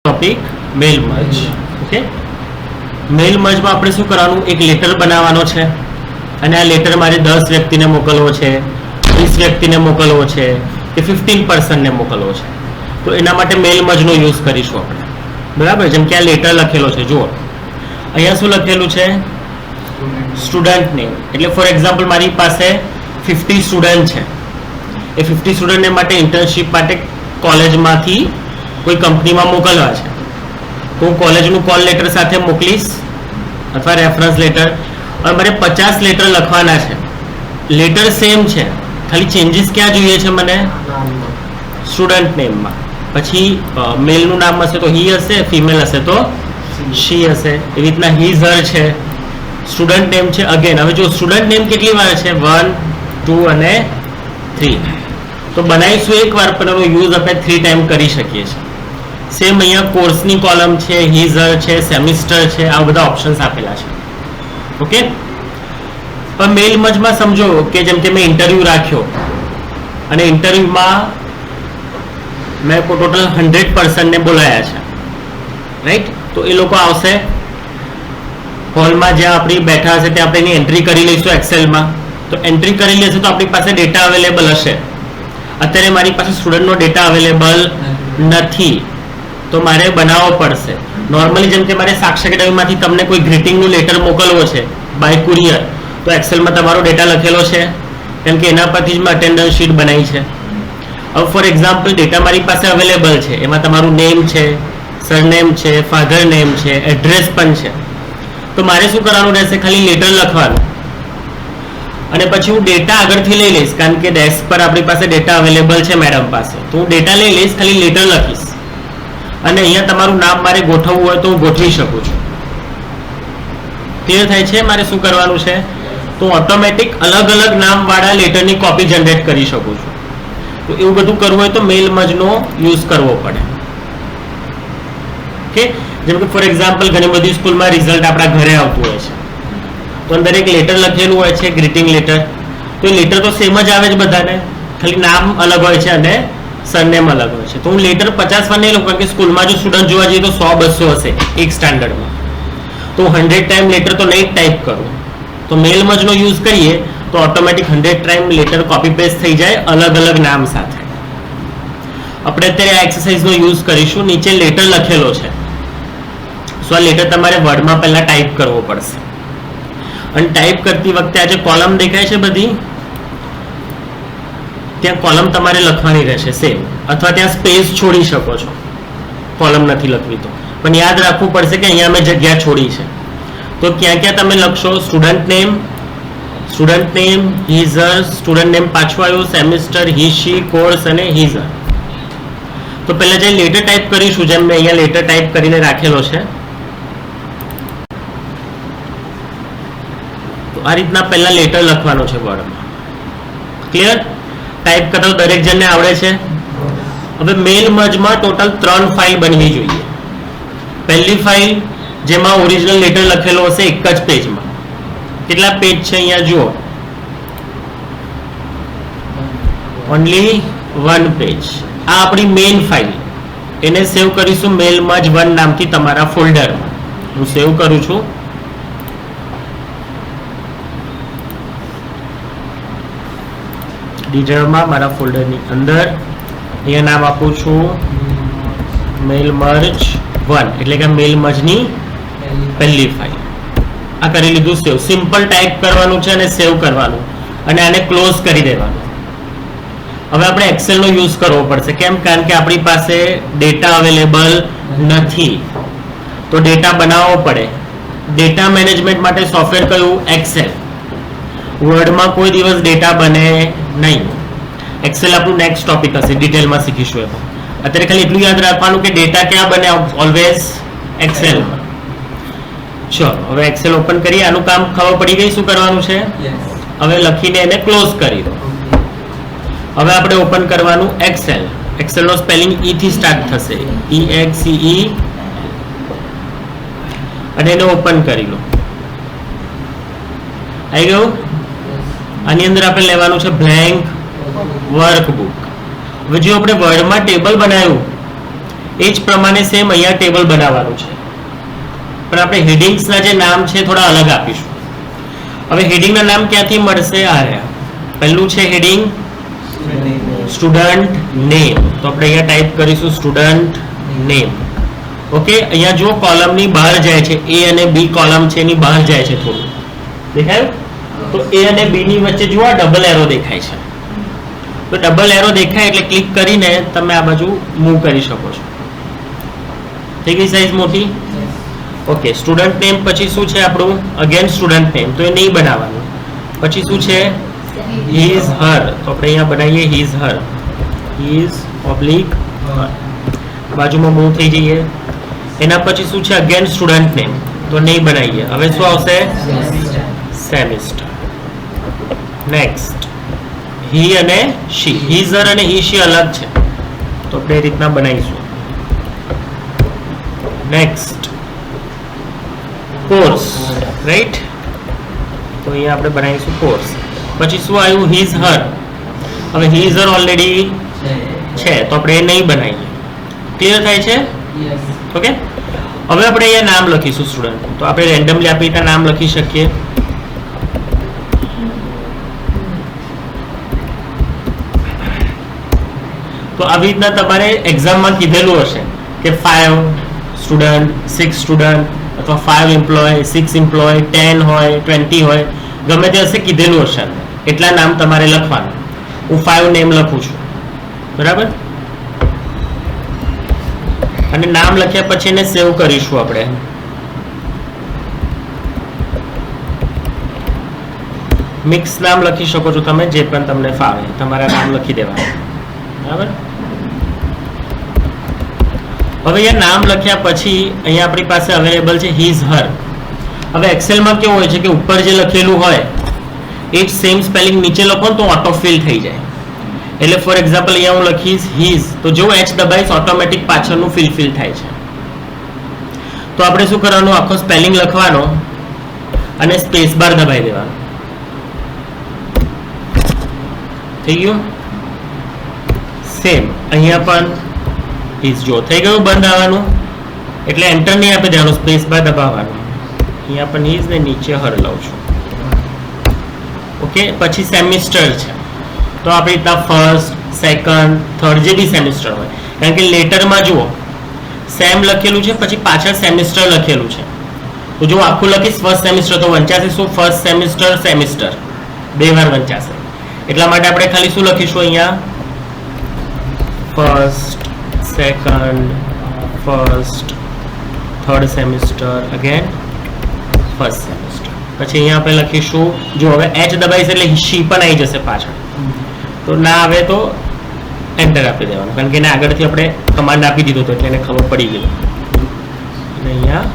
Topic મેલ merge. Okay, મેલ મર્જમાં આપણે શું કરવાનું, એક લેટર બનાવવાનો છે અને આ લેટર મારે 10 વ્યક્તિને મોકલવો છે, 20 વ્યક્તિને મોકલવો છે કે 15 પર્સનને મોકલવો છે. તો એના માટે મેલ મર્જનો યુઝ કરીશું આપણે. બરાબર, જેમ કે આ લેટર લખેલો છે, જુઓ અહીંયા શું લખેલું છે, સ્ટુડન્ટ નેમ. એટલે ફોર એક્ઝામ્પલ મારી પાસે 50 સ્ટુડન્ટ છે, એ 50 સ્ટુડન્ટને માટે ઇન્ટર્નશિપ માટે કોલેજમાંથી કોઈ કંપનીમાં મોકલવા છે, તો હું કોલેજનું કોલ લેટર સાથે મોકલીશ અથવા રેફરન્સ લેટર. અને મારે 50 લેટર લખવાના છે, લેટર સેમ છે, ખાલી ચેન્જીસ ક્યાં જોઈએ છે મને, સ્ટુડન્ટ નેમમાં. પછી મેલનું નામ હશે તો હી હશે, ફિમેલ હશે તો શી હશે. એવી રીતના હીઝ હર છે, સ્ટુડન્ટ નેમ છે. અગેન હવે જો સ્ટુડન્ટ નેમ કેટલી વાર છે, 1, 2 અને 3. તો બનાવીશું એક વાર, પણ એનો યુઝ આપણે 3 ટાઈમ કરી શકીએ છીએ. સેમ અહીંયા કોર્સની કોલમ છે, હીઝર છે, સેમિસ્ટર છે, આ બધા ઓપ્શન્સ આપેલા છે. ઓકે, પણ મેલ મર્જમાં સમજો કે જેમ કે મેં ઇન્ટરવ્યુ રાખ્યો અને ઇન્ટરવ્યુમાં મેં ટોટલ 100 પર્સનને બોલાયા છે, રાઈટ. તો એ લોકો આવશે હોલમાં, જ્યાં આપણી બેઠા હશે ત્યાં આપણે એની એન્ટ્રી કરી લઈશું એક્સેલમાં. તો એન્ટ્રી કરી લેશું તો આપણી પાસે ડેટા અવેલેબલ હશે. અત્યારે મારી પાસે સ્ટુડન્ટનો ડેટા અવેલેબલ નથી, તો મારે બનાવવો પડશે. નોર્મલી જેમ કે મારે સાક્ષર એકેડમીમાંથી તમને કોઈ ગ્રીટિંગનું લેટર મોકલવો છે બાય કુરિયર, તો એક્સેલમાં તમારો ડેટા લખેલો છે, કેમ કે એના પરથી જ મેં અટેન્ડન્સ શીટ બનાવી છે. હવે ફોર એક્ઝામ્પલ ડેટા મારી પાસે અવેલેબલ છે, એમાં તમારું નેમ છે, સરનેમ છે, ફાધર નેમ છે, એડ્રેસ પણ છે. તો મારે શું કરવાનું રહેશે, ખાલી લેટર લખવાનું અને પછી હું ડેટા આગળથી લઈ લઈશ, કારણ કે ડેસ્ક પર આપણી પાસે ડેટા અવેલેબલ છે મેડમ પાસે. તો હું ડેટા લઈ લઈશ, ખાલી લેટર લખીશ અને અહીંયા તમારું નામ મારે ગોઠવવું હોય તો હું ગોઠવી શકું છું. ક્લિયર થાય છે મારે શું કરવાનું છે? તો ઓટોમેટિક અલગ અલગ નામવાળા લેટરની કોપી જનરેટ કરી શકું છું. તો એવું બધું કરવું હોય તો મેલ મર્જનો યુઝ કરવો પડે. ઓકે, જેમ કે ફોર એક્ઝામ્પલ ઘણી બધી સ્કૂલમાં રિઝલ્ટ આપણા ઘરે આવતું હોય છે, તો અંદર એક લેટર લખેલું હોય છે, ગ્રીટિંગ લેટર. તો એ લેટર તો સેમ જ આવે છે બધાને, ખાલી નામ અલગ હોય છે અને સરનેમ અલગ હોય છે. તો હું લેટર 50 વાર નહીં લખું, કારણ કે સ્કૂલમાં જો સ્ટુડન્ટ જોવા જઈએ તો 100-200 હશે એક સ્ટાન્ડર્ડમાં, તો 100 ટાઈમ લેટર તો નહીં ટાઈપ કરું. તો મેલ મર્જનો યુઝ કરીએ તો automatic 100 time letter copy paste થઈ જાય અલગ અલગ નામ સાથે. આપણે અત્યારે આ એક્સરસાઇઝનો યુઝ કરીશું. નીચે લેટર લખેલો છે, સો આ લેટર તમારે વર્ડમાં પહેલા ટાઈપ કરવો પડશે. અને ટાઈપ કરતી વખતે આ જે કોલમ દેખાય છે બધી, ત્યાં કોલમ તમારે લખવાની રહેશે સેમ, અથવા ત્યાં સ્પેસ છોડી શકો છો, કોલમ નથી લખવી તો. પણ યાદ રાખવું પડશે કે અહીંયા મેં જગ્યા છોડી છે. તો ક્યાં ક્યાં તમે લખશો, સ્ટુડન્ટ નેમ, હીઝર, સ્ટુડન્ટ નેમ પાછું આવ્યું, સેમિસ્ટર, હી શી, કોર્સ અને હીઝર. તો પહેલા જે લેટર ટાઈપ કરીશું, જેમ મેં અહીંયા લેટર ટાઈપ કરીને રાખેલો છે, તો આ રીતના પહેલા લેટર લખવાનો છે વર્ડમાં. ક્લિયર? ટાઈપ કરતા દરેક જણને આવડે છે. હવે મેલ મર્જમાં ટોટલ 3 ફાઇલ બનવી જોઈએ. પહેલી ફાઇલ જેમાં ઓરિજિનલ લેટર લખેલો હશે એક જ પેજમાં. કેટલા પેજ છે અહીંયા જુઓ, ઓનલી 1 પેજ. આ આપણી મેઇન ફાઇલ, એને સેવ કરીશું મેલ મર્જ 1 નામથી તમારા ફોલ્ડરમાં. હું સેવ કરું છું. ડિઝાઇનમાં મારા ફોલ્ડરની અંદર અહીંયા નામ આપું છું મેલ મર્જ 1, એટલે કે મેલ મર્જની પહેલી ફાઇલ. આ કરી લીધું સેવ. સિમ્પલ ટાઈપ કરવાનું છે અને સેવ કરવાનું અને આને ક્લોઝ કરી દેવાનું. હવે આપણે એક્સેલનો યુઝ કરવો પડશે. કેમ? કારણ કે આપણી પાસે ડેટા અવેલેબલ નથી, તો ડેટા બનાવવો પડે. ડેટા મેનેજમેન્ટ માટે સોફ્ટવેર કયું? એક્સેલ. વર્ડમાં કોઈ દિવસ ડેટા બને નહીં. એક્સેલ આપણું નેક્સ્ટ ટોપિક હશે, ડિટેલમાં શીખીશું એ. અત્યારે ખાલી એટલું યાદ રાખવાનું કે ડેટા ક્યાં બને, ઓલવેઝ એક્સેલમાં. ચલો હવે એક્સેલ ઓપન કરીએ. આનું કામ ખબર પડી ગઈ શું કરવાનું છે? હવે લખીને એને ક્લોઝ કરી દો. હવે આપણે ઓપન કરવાનું એક્સેલ. એક્સેલનો સ્પેલિંગ ઈ થી સ્ટાર્ટ થશે, EXCE, અને એને ઓપન કરી લો. આવી ગયું? આની અંદર આપણે લેવાનું છે બ્લેન્ક વર્કબુક. હવે જો આપણે વર્ડમાં ટેબલ બનાવ્યું એ જ પ્રમાણે સેમ અહીંયા ટેબલ બનાવવાનું છે, પણ આપણે હેડિંગ્સના જે નામ છે થોડા અલગ આપીશું. હવે હેડિંગના નામ ક્યાંથી મળશે? આ રહ્યા. પહેલું છે હેડિંગ સ્ટુડન્ટ નેમ, તો આપણે અહીંયા ટાઈપ કરીશું સ્ટુડન્ટ નેમ. ઓકે, અહીંયા જો કોલમની બહાર જાય છે, એ અને બી કોલમ છે એની બહાર જાય છે થોડું, દેખાયું? તો એ અને બી ની વચ્ચે જુઓ ડબલ એરો દેખાય છે. તો ડબલ એરો દેખાય એટલે ક્લિક કરીને તમે આ બાજુ મૂવ કરી શકો છો. થઈ ગઈ સાઈઝ મોટી? ઓકે, સ્ટુડન્ટ નેમ પછી શું છે આપણું? અગેન સ્ટુડન્ટ નેમ, તો એ નહીં બનાવવાનું. પછી શું છે? હિઝ હર, તો આપણે અહીંયા બનાવીએ હિઝ હર, હિઝ ઓબ્લિક હર, બાજુમાં મૂવ થઈ જઈએ. એના પછી શું છે? અગેન સ્ટુડન્ટ નેમ, તો નહીં બનાવીએ. હવે શું આવશે? સેમિસ્ટર. નેક્સ્ટ હી અને શી, હિઝર અને હી શી અલગ છે, તો આપણે એ રીતના બનાવીશું. નેક્સ્ટ કોર્સ, રાઈટ, તો અહીંયા આપણે બનાવીશું કોર્સ. પછી શું આવ્યું? હિઝ હર. હવે હિઝ હર ઓલરેડી છે તો આપણે એ નહીં બનાવીએ. ક્લિયર થાય છે? ઓકે, હવે આપણે અહીંયા નામ લખીશું સ્ટુડન્ટ, તો આપણે રેન્ડમલી આપી રીતના નામ લખી શકીએ. તો આવી રીતના તમારે એક્ઝામમાં કીધેલું હશે કે 5 સ્ટુડન્ટ, 6 સ્ટુડન્ટ, અથવા 5 એમ્પ્લોય, 6 એમ્પ્લોય, 10 હોય, 20 હોય, ગમે તે હશે કીધેલું હશે. એટલા નામ તમારે લખવાનું. હું 5 નેમ લખું છું, બરાબર? અને નામ લખ્યા પછી એને સેવ કરીશું આપણે. મિક્સ નામ લખી શકો છો તમે, જે પણ તમને ફાવે તમારા નામ લખી દેવાના, બરાબર? હવે અહીંયા નામ લખ્યા પછી અહીંયા આપણી પાસે અવેલેબલ છે હિઝ હર. હવે એક્સેલમાં કેવું હોય છે કે ઉપર જે લખેલું હોય એ જ સેમ સ્પેલિંગ નીચે લખો તો ઓટો ફિલ થઈ જાય. એટલે ફોર એક્ઝામ્પલ અહીંયા હું લખીશ હિઝ, તો જો એચ દબાઈશ ઓટોમેટિક પાછળનું ફિલ થાય છે. તો આપણે શું કરવાનું? આખો સ્પેલિંગ લખવાનો અને સ્પેસ બાર દબાઈ દેવાનો. થઈ ગયું? સેમ અહીંયા પણ હિઝ, જો થઈ ગયું. બંધ આવવાનું એટલે એન્ટર નહીં આપી દેવાનું, સ્પેસ બાર દબાવવાનું. અહીંયા પણ હિઝ ને નીચે હર લઉં છું. ઓકે, પછી સેમિસ્ટર છે, તો આપણે રીતના ફર્સ્ટ, સેકન્ડ, થર્ડ જે બી સેમિસ્ટર હોય, કારણ કે લેટરમાં જુઓ સેમ લખેલું છે પછી પાછળ સેમિસ્ટર લખેલું છે. તો જો આખું લખીશ ફર્સ્ટ સેમિસ્ટર તો વંચાશે શું? ફર્સ્ટ સેમિસ્ટર સેમિસ્ટર, બે વાર વંચાશે. એટલા માટે આપણે ખાલી શું લખીશું અહીંયા? First, second, first, third semester, again first semester. પછી અહીંયા આપણે લખીશું, જો હવે એચ દબાઈશ એટલે શી પણ આવી જશે પાછળ. તો ના આવે તો એન્ટર આપી દેવાનું, કારણ કે એને આગળથી આપણે કમાન્ડ આપી દીધો હતો એટલે એને ખબર પડી ગઈ. અને અહીંયા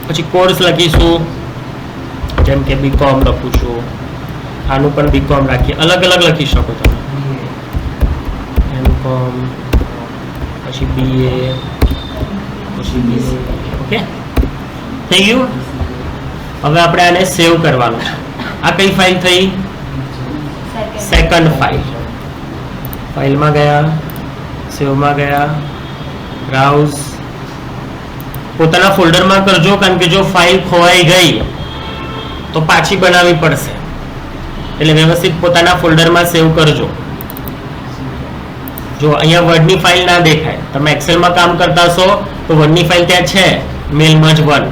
પછી કોર્સ લખીશું, જેમ કે બીકોમ લખું છું, આનું પણ બીકોમ રાખીએ. અલગ અલગ લખી શકો તમે. એમકોમ, પછી બીએ, પછી બીસી. ઓકે, થઈ ગયું? હવે આપણે આને સેવ કરવાનું છે. આ કઈ ફાઇલ થઈ? Second file. ફાઇલમાં ગયા, સેવમાં ગયા, બ્રાઉઝ. પોતાના ફોલ્ડરમાં કરજો, કારણ કે જો ફાઇલ ખોવાઈ ગઈ તો પાછી બનાવવી પડશે. એટલે વ્યવસ્થિત પોતાના ફોલ્ડરમાં સેવ કરજો. જો અહીંયા વર્ડની ફાઇલ ના દેખાય, તમે એક્સેલમાં કામ કરતા હશો તો વર્ડની ફાઇલ ત્યાં છે, મેલ મર્જ 1,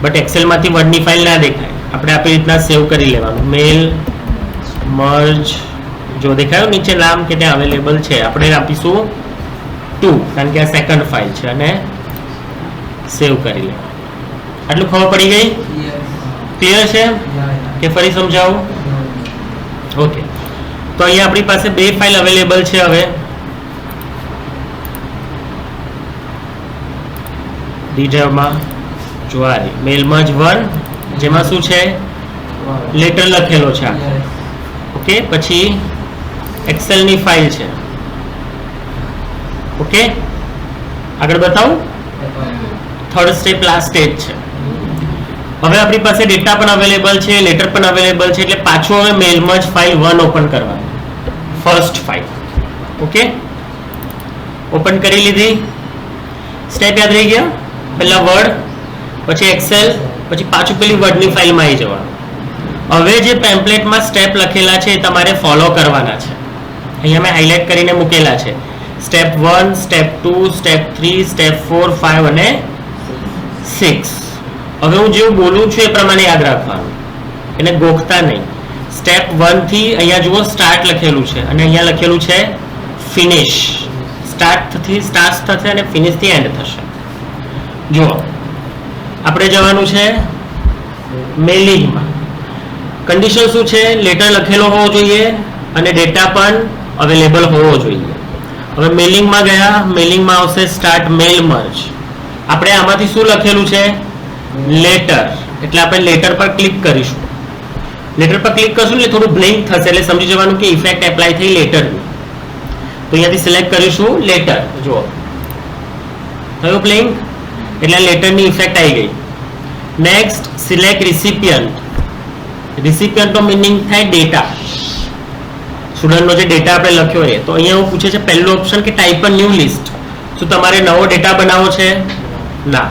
બટ એક્સેલમાંથી વર્ડની ફાઇલ ના દેખાય. આપણે આપણી રીતના સેવ કરી લેવાનું. મેલ મર્જ, જો દેખાયું નીચે નામ કે ત્યાં અવેલેબલ છે, આપણે આપીશું 2, કારણ કે આ સેકન્ડ ફાઇલ છે, અને સેવ કરી લેવાનું. આટલું ખબર પડી ગઈ? ક્લિયર છે કે ફરી સમજાવું? ઓકે, તો અહીંયા આપણી પાસે બે ફાઇલ અવેલેબલ છે. હવે ડી ડ્રાઈવમાં જો આ મેલ મર્જ 1, જેમાં શું છે? લેટર લખેલો છે. ઓકે, પછી એક્સેલની ફાઇલ છે. ઓકે, આગળ બતાવું? થર્ડ સ્ટેપ લાસ્ટ સ્ટેજ છે. હવે આપણી પાસે ડેટા પણ અવેલેબલ છે, લેટર પણ અવેલેબલ છે, એટલે પાછું હવે મેલ મર્જ ફાઇલ 1 ઓપન કરવાની, ફર્સ્ટ ફાઇલ. ઓકે, ઓપન કરી લીધી, સ્ટેપ યાદ રહી ગયા, પહેલા વર્ડ, પછી એક્સેલ, પછી પાછું પેલી વર્ડની ફાઇલમાં આવી જવાનું. હવે જે પેમ્પલેટમાં સ્ટેપ લખેલા છે એ તમારે ફોલો કરવાના છે. અહીંયા મેં હાઇલાઇટ કરીને મૂકેલા છે. સ્ટેપ 1, સ્ટેપ 2, સ્ટેપ 3, સ્ટેપ 4, 5 અને 6. હવે હું જેવું બોલું છું એ પ્રમાણે યાદ રાખવાનું, એને ગોખતા નહીં. સ્ટેપ 1 થી અહીંયા જુઓ સ્ટાર્ટ લખેલું છે અને અહીંયા લખેલું છે ફિનિશ. સ્ટાર્ટ થશે અને ફિનિશ થી એન્ડ થશે. જુઓ આપણે જવાનું છે મેલિંગમાં. કન્ડિશન શું છે? લેટર લખેલો હોવો જોઈએ અને ડેટા પણ અવેલેબલ હોવો જોઈએ. હવે મેલિંગમાં ગયા, મેલિંગમાં આવશે સ્ટાર્ટ મેલ મર્જ. આપણે આમાંથી શું લખેલું છે? લેટર. એટલે આપણે લેટર પર ક્લિક કરીશું. લેટર પર ક્લિક કરશું એટલે થોડું બ્લિંક થશે, એટલે સમજી જવાનું કે ઇફેક્ટ એપ્લાય થઈ લેટરની. તો અહીંયાથી સિલેક્ટ કરીશું લેટર. જુઓ થયું બ્લિંક, એટલે લેટરની ઇફેક્ટ આવી ગઈ. Next select recipient. રિસિપિયન્ટનો મિનિંગ થાય ડેટા, સ્ટુડન્ટનો જે ડેટા આપણે લખ્યો એ. તો અહીંયા હું પૂછે છે પહેલો ઓપ્શન કે ટાઈપ અ ન્યૂ લિસ્ટ. શું તમારે નવો ડેટા બનાવવો છે? ના.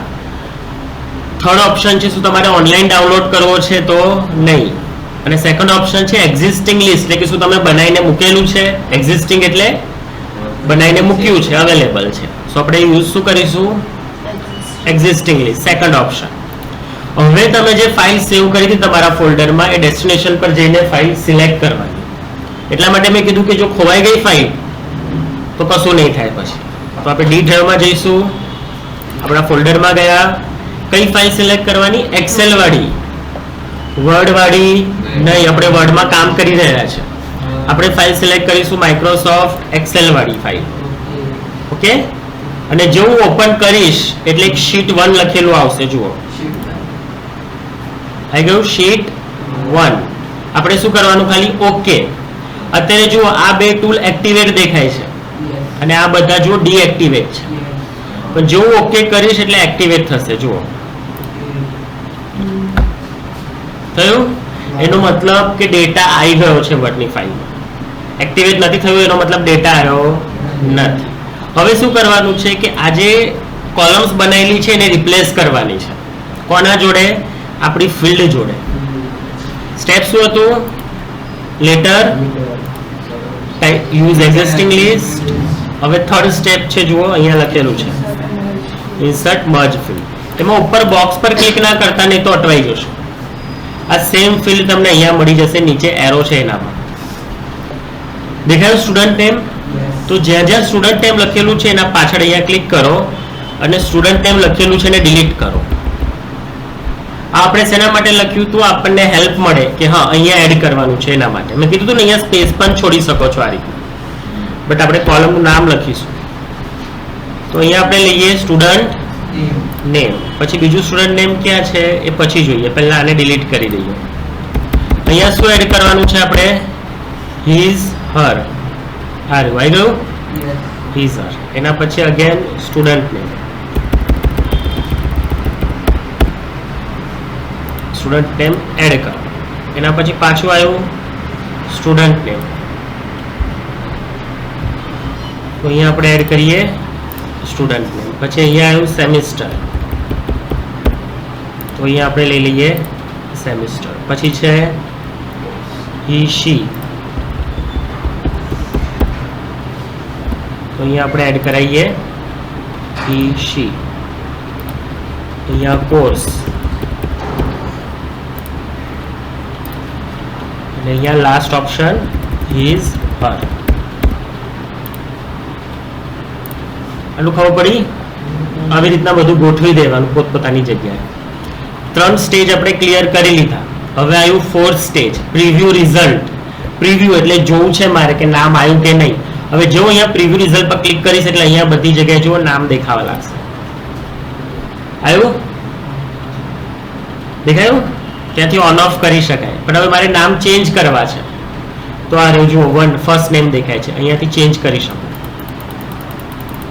થર્ડ ઓપ્શન છે શું તમારે ઓનલાઈન ડાઉનલોડ કરવો છે? તો નહીં. અને સેકન્ડ ઓપ્શન છે એક્ઝિસ્ટિંગ લિસ્ટ, એટલે કે શું તમે બનાવીને મૂકેલું છે? એક્ઝિસ્ટિંગ એટલે બનાવીને મૂક્યું છે, અવેલેબલ છે. સો આપણે યુઝ શું કરીશું? Existing list, second option. હવે તમે જે ફાઇલ સેવ કરી હતી તમારા ફોલ્ડરમાં એ ડેસ્ટિનેશન પર જઈને ફાઇલ સિલેક્ટ કરવાની. એટલા માટે મેં કીધું કે જો ખોવાઈ ગઈ ફાઇલ તો કશું નહીં થાય પછી. તો આપણે ડી ડ્રાઈવમાં જઈશું, આપણા ફોલ્ડરમાં ગયા, કઈ ફાઇલ સિલેક્ટ કરવાની? એક્સેલ વાળી, વર્ડ વાળી નહીં. આપણે વર્ડમાં કામ કરી રહ્યા છે, આપણે ફાઇલ સિલેક્ટ કરીશું માઇક્રોસોફ્ટ એક્સેલ વાળી ફાઇલ. ઓકે. અને જેવું ઓપન કરીશ એટલે એક શીટ 1 લખેલું આવશે. જુઓ આવી ગયું શીટ 1. આપણે શું કરવાનું? ખાલી ઓકે. અત્યારે જુઓ આ બે ટૂલ એક્ટિવેટ દેખાય છે અને આ બધા જુઓ ડીએક્ટિવેટ છે. પણ જેવું ઓકે કરીશ એટલે એક્ટિવેટ થશે. જુઓ થયું? એનો મતલબ કે ડેટા આવી ગયો છે વર્ડની ફાઇલમાં. એક્ટિવેટ નથી થયું એનો મતલબ ડેટા આવ્યો નથી. હવે શું કરવાનું છે કે આ જે કોલમ્સ બનાવેલી છે એને રિપ્લેસ કરવાની છે. કોના જોડે? આપણી ફિલ્ડ જોડે. સ્ટેપ શું હતું? Letter, use existing list. હવે થર્ડ સ્ટેપ છે, જુઓ અહીંયા લખેલું છે ઇન્સર્ટ મર્જ ફિલ્ડ. એમાં ઉપર બોક્સ પર ક્લિક ના કરતા, નહીં તો અટવાઈ જશે. આ સેમ ફિલ્ડ તમને અહીંયા મળી જશે, નીચે એરો છે એનામાં દેખાયું સ્ટુડન્ટ નેમ. તો જ્યાં જ્યાં સ્ટુડન્ટ નેમ લખેલું છે એના પાછળ અહીંયા ક્લિક કરો અને સ્ટુડન્ટ નેમ લખેલું છે એને ડિલીટ કરો. આ આપણે શેના માટે લખ્યું હતું? આપણને હેલ્પ મળે કે હા અહીંયા એડ કરવાનું છે એના માટે. મેં કીધું હતું ને અહીંયા સ્પેસ પણ છોડી શકો છો આ રીતે, બટ આપણે કોલમનું નામ લખીશું. તો અહીંયા આપણે લઈએ સ્ટુડન્ટ નેમ, પછી બીજું સ્ટુડન્ટ નેમ ક્યાં છે એ પછી જોઈએ, પહેલા આને ડિલીટ કરી દઈએ. અહીંયા શું એડ કરવાનું છે આપણે? His her. આ આવી ગયું હિઝ હર. એના પછી again student name, student name add કરો. એના પછી પાછું આવ્યું સ્ટુડન્ટ નેમ. તો અહીંયા આપણે એડ કરીએ સ્ટુડન્ટ નેમ. પછી અહીંયા આવ્યું સેમિસ્ટર, તો અહીંયા આપણે લઈ લઈએ સેમિસ્ટર. પછી છે હી શી, તો અહીંયા આપણે એડ કરાવીએ હી શી. અહીંયા કોર્સ, અને અહીંયા લાસ્ટ ઓપ્શન હિઝ હર. આનું ખબર પડી? આવી રીતના બધું ગોઠવી દેવાનું પોતપોતાની જગ્યાએ. 3 સ્ટેજ આપણે ક્લિયર કરી લીધા. હવે આવ્યું 4th stage, preview result. Preview એટલે જોવું છે મારે કે નામ આવ્યું કે નહીં. હવે જો અહીંયા પ્રિવ્યુ રિઝલ્ટ પર ક્લિક કરીશ એટલે અહીંયા બધી જગ્યાએ જો નામ દેખાવા લાગશે. આવ્યું? દેખાયું? ત્યાંથી ઓન ઓફ કરી શકાય. પણ હવે મારે નામ ચેન્જ કરવા છે તો આ રહ્યું જુઓ ફર્સ્ટ નેમ દેખાય છે, અહીંયાથી ચેન્જ કરી શકો.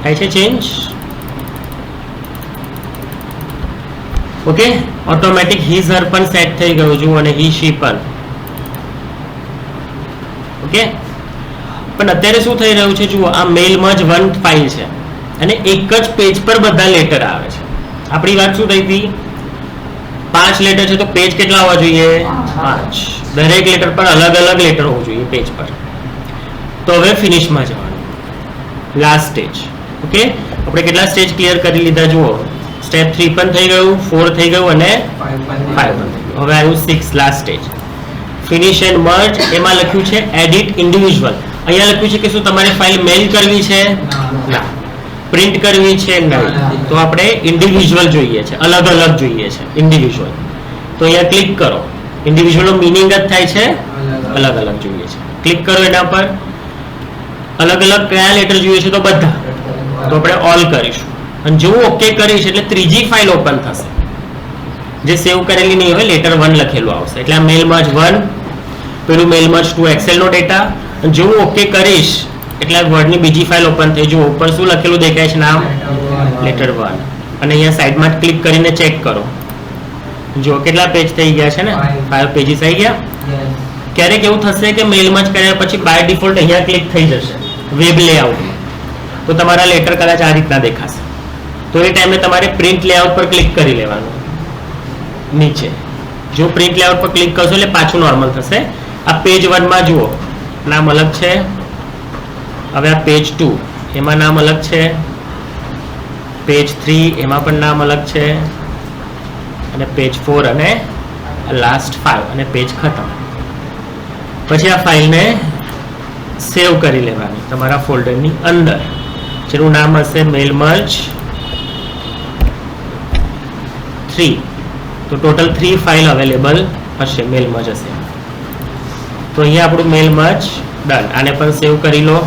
થાય છે ચેન્જ? ઓકે. ઓટોમેટિક હિઝ હર પણ સેટ થઈ ગયું જુઓ, અને હી શી પણ. ઓકે. પણ અત્યારે શું થઈ રહ્યું છે જુઓ, આ મેલ મર્જ 1 ફાઇલ છે અને એક જ પેજ પર બધા લેટર આવે છે. આપણી વાત શું થઈ હતી, 5 લેટર છે તો પેજ કેટલા હોવા જોઈએ? 5. દરેક લેટર પર અલગ અલગ લેટર હોવું જોઈએ પેજ પર. તો હવે ફિનિશમાં જવાનું, લાસ્ટ સ્ટેજ. ઓકે, આપણે કેટલા સ્ટેજ ક્લિયર કરી લીધા જુઓ, સ્ટેપ 3 પણ થઈ ગયું, 4 થઈ ગયું અને 5 પણ થઈ ગયું. હવે આવ્યું 6 last stage, finish and merge. એમાં લખ્યું છે એડિટ ઇન્ડિવિજ્યુઅલ. અહીંયા લખ્યું છે કે શું તમારે ફાઇલ મેલ કરવી છે? ના. પ્રિન્ટ કરવી છે? નહીં. તો આપણે ઇન્ડિવિજ્યુઅલ જોઈએ છે, અલગ અલગ જોઈએ છે ઇન્ડિવિજ્યુઅલ. તો અહીંયા ક્લિક કરો. ઇન્ડિવિજ્યુઅલનો મિનિંગ જ થાય છે અલગ અલગ જોઈએ છે. ક્લિક કરો એના પર. અલગ અલગ કયા લેટર જોઈએ છે? તો બધા. તો આપણે ઓલ કરીશું અને જેવું ઓકે કરીશ એટલે ત્રીજી ફાઇલ ઓપન થશે, જે સેવ કરેલી નહીં હોય, લેટર 1 લખેલું આવશે. એટલે આ મેલ મર્જ 1, પેલું મેલ મર્જ 2 એક્સેલ નો ડેટા. અને જેવું ઓકે કરીશ એટલે વર્ડની બીજી ફાઇલ ઓપન થઈ. જો ઉપર શું લખેલું દેખાય છે? નામ લેટર 1. અને અહીંયા સાઈડમાં ક્લિક કરીને ચેક કરો, જો કેટલા પેજ થઈ ગયા છે ને? 5 પેજીસ આવી ગયા. ક્યારેક એવું થશે કે મેલ મર્જ કર્યા પછી બાય ડિફોલ્ટ અહીંયા ક્લિક થઈ જશે વેબ લેઆઉટમાં, તો તમારા લેટર કદાચ આ રીતના દેખાશે. તો એ ટાઈમે તમારે પ્રિન્ટ લેઆઉટ પર ક્લિક કરી લેવાનું નીચે. જો પ્રિન્ટ લેઆઉટ પર ક્લિક કરશો એટલે પાછું નોર્મલ થશે. આ પેજ 1 માં જુઓ નામ અલગ છે. હવે આ પેજ 2 એમાં નામ અલગ છે, પેજ 3 એમાં પણ નામ અલગ છે, અને પેજ 4 અને લાસ્ટ 5 અને પેજ ખતમ. પછી આ ફાઇલને સેવ કરી લેવાની તમારા ફોલ્ડરની અંદર, જેનું નામ હશે મેલ મર્જ 3. તો ટોટલ 3 ફાઇલ અવેલેબલ હશે, મેલ મર્જ હશે. તો અહીંયા આપણું મેલ મર્જ ડન. આને પણ સેવ કરી લો.